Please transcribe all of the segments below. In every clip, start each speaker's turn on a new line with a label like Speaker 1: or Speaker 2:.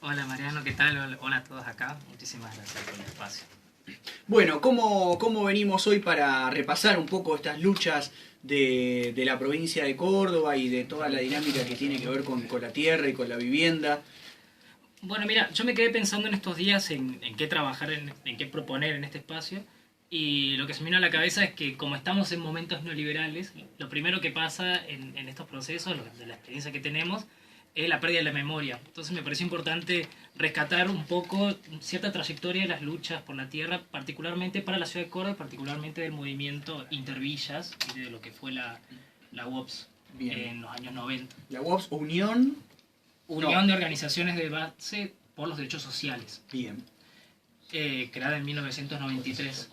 Speaker 1: Hola Mariano, ¿qué tal? Hola a todos acá. Muchísimas gracias por el espacio.
Speaker 2: Bueno, ¿cómo venimos hoy para repasar un poco estas luchas de la provincia de Córdoba y de toda la dinámica que tiene que ver con la tierra y con la vivienda?
Speaker 1: Bueno, mira, yo me quedé pensando en estos días en qué trabajar, en qué proponer en este espacio. Y lo que se me vino a la cabeza es que como estamos en momentos neoliberales, lo primero que pasa en estos procesos, de la experiencia que tenemos, es la pérdida de la memoria. Entonces me pareció importante rescatar un poco cierta trayectoria de las luchas por la tierra, particularmente para la ciudad de Córdoba, particularmente del movimiento Intervillas y de lo que fue la UOPS
Speaker 2: Bien.
Speaker 1: en los años 90.
Speaker 2: La UOPS Unión. No.
Speaker 1: Unión de Organizaciones de Base por los Derechos Sociales,
Speaker 2: Bien.
Speaker 1: creada en 1993.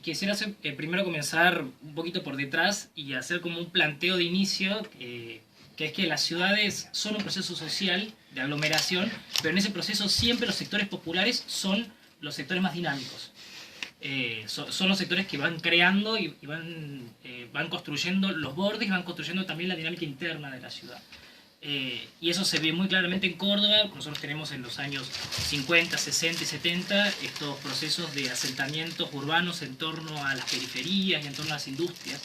Speaker 1: Quisiera primero comenzar un poquito por detrás y hacer como un planteo de inicio, que es que las ciudades son un proceso social de aglomeración, pero en ese proceso siempre los sectores populares son los sectores más dinámicos. Son los sectores que van creando y van construyendo los bordes y van construyendo también la dinámica interna de la ciudad. Y eso se ve muy claramente en Córdoba. Nosotros tenemos en los años 50, 60 y 70 estos procesos de asentamientos urbanos en torno a las periferias y en torno a las industrias,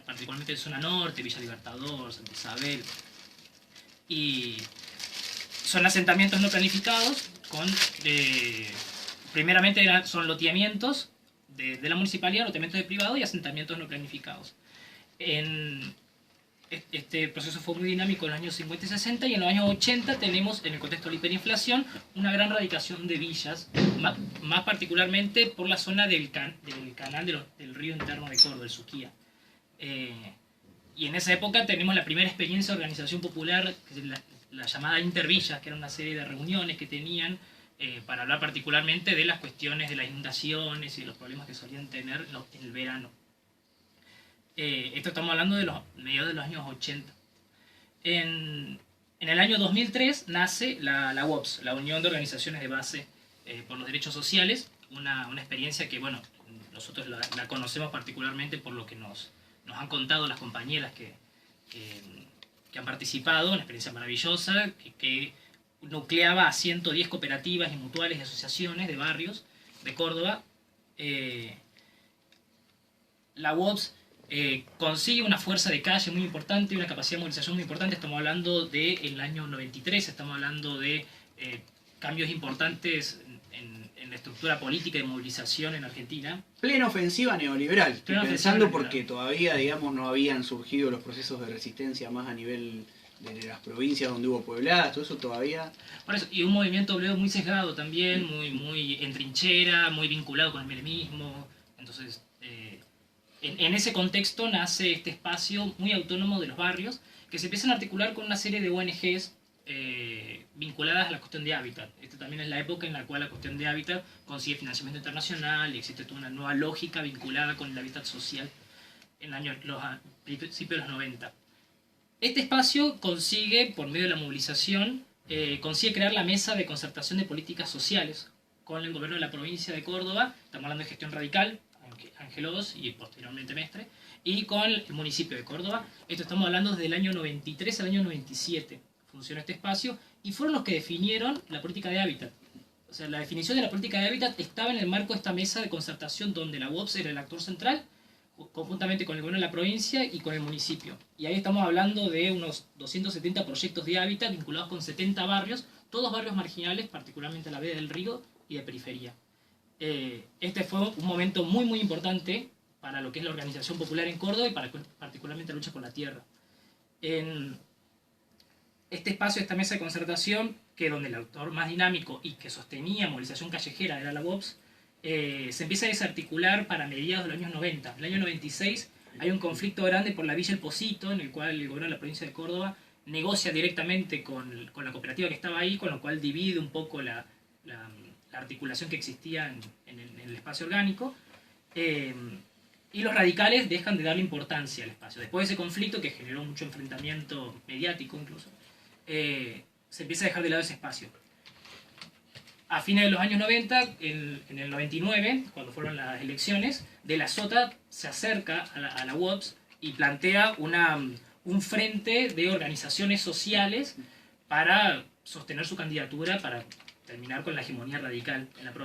Speaker 1: particularmente en zona norte, Villa Libertador, Santa Isabel. Y son asentamientos no planificados, primeramente son loteamientos de la municipalidad, loteamientos de privado y asentamientos no planificados. Este proceso fue muy dinámico en los años 50 y 60, y en los años 80 tenemos, en el contexto de la hiperinflación, una gran radicación de villas, más particularmente por la zona del canal del río interno de Córdoba, el Suquía. Y en esa época tenemos la primera experiencia de organización popular, que es la llamada Intervillas, que era una serie de reuniones que tenían para hablar particularmente de las cuestiones de las inundaciones y de los problemas que solían tener en el verano. Esto estamos hablando de los mediados de los años 80. En el año 2003 nace la UOPS, la Unión de Organizaciones de Base por los Derechos Sociales, una experiencia que, bueno, nosotros la conocemos particularmente por lo que nos han contado las compañeras que han participado, una experiencia maravillosa que nucleaba a 110 cooperativas y mutuales y asociaciones de barrios de Córdoba. La UOPS consigue una fuerza de calle muy importante, una capacidad de movilización muy importante. Estamos hablando del año 93, estamos hablando de cambios importantes en la estructura política de movilización en Argentina.
Speaker 2: Plena ofensiva neoliberal. Estoy
Speaker 1: Plena ofensiva
Speaker 2: pensando
Speaker 1: neoliberal.
Speaker 2: porque todavía, digamos, no habían surgido los procesos de resistencia más a nivel de las provincias donde hubo puebladas, todo eso todavía.
Speaker 1: Por eso, y un movimiento obrero muy sesgado también, muy en trinchera, muy vinculado con el menemismo. Entonces, en ese contexto nace este espacio muy autónomo de los barrios, que se empiezan a articular con una serie de ONGs vinculadas a la cuestión de hábitat. Esta también es la época en la cual la cuestión de hábitat consigue financiamiento internacional y existe toda una nueva lógica vinculada con el hábitat social en los principios de los 90. Este espacio consigue, por medio de la movilización, consigue crear la Mesa de Concertación de Políticas Sociales con el gobierno de la provincia de Córdoba. Estamos hablando de gestión radical, Ángel Oz y posteriormente Mestre, y con el municipio de Córdoba. Esto estamos hablando desde el año 93 al año 97. Funcionó este espacio y fueron los que definieron la política de hábitat. O sea, la definición de la política de hábitat estaba en el marco de esta mesa de concertación donde la UOPS era el actor central, conjuntamente con el gobierno de la provincia y con el municipio. Y ahí estamos hablando de unos 270 proyectos de hábitat vinculados con 70 barrios, todos barrios marginales, particularmente a la veda del río y de periferia. Este fue un momento muy importante para lo que es la organización popular en Córdoba y particularmente la lucha por la tierra. En este espacio, esta mesa de concertación, que donde el actor más dinámico y que sostenía movilización callejera era la UOPS, se empieza a desarticular para mediados de los años 90. En el año 96 hay un conflicto grande por la Villa El Pocito, en el cual el gobierno de la provincia de Córdoba negocia directamente con la cooperativa que estaba ahí, con lo cual divide un poco la articulación que existía en el espacio orgánico. Y los radicales dejan de darle importancia al espacio. Después de ese conflicto, que generó mucho enfrentamiento mediático incluso, se empieza a dejar de lado ese espacio. A fines de los años 90, en el 99, cuando fueron las elecciones, De la Sota se acerca a la UOPS y plantea un frente de organizaciones sociales para sostener su candidatura para terminar con la hegemonía radical en la provincia.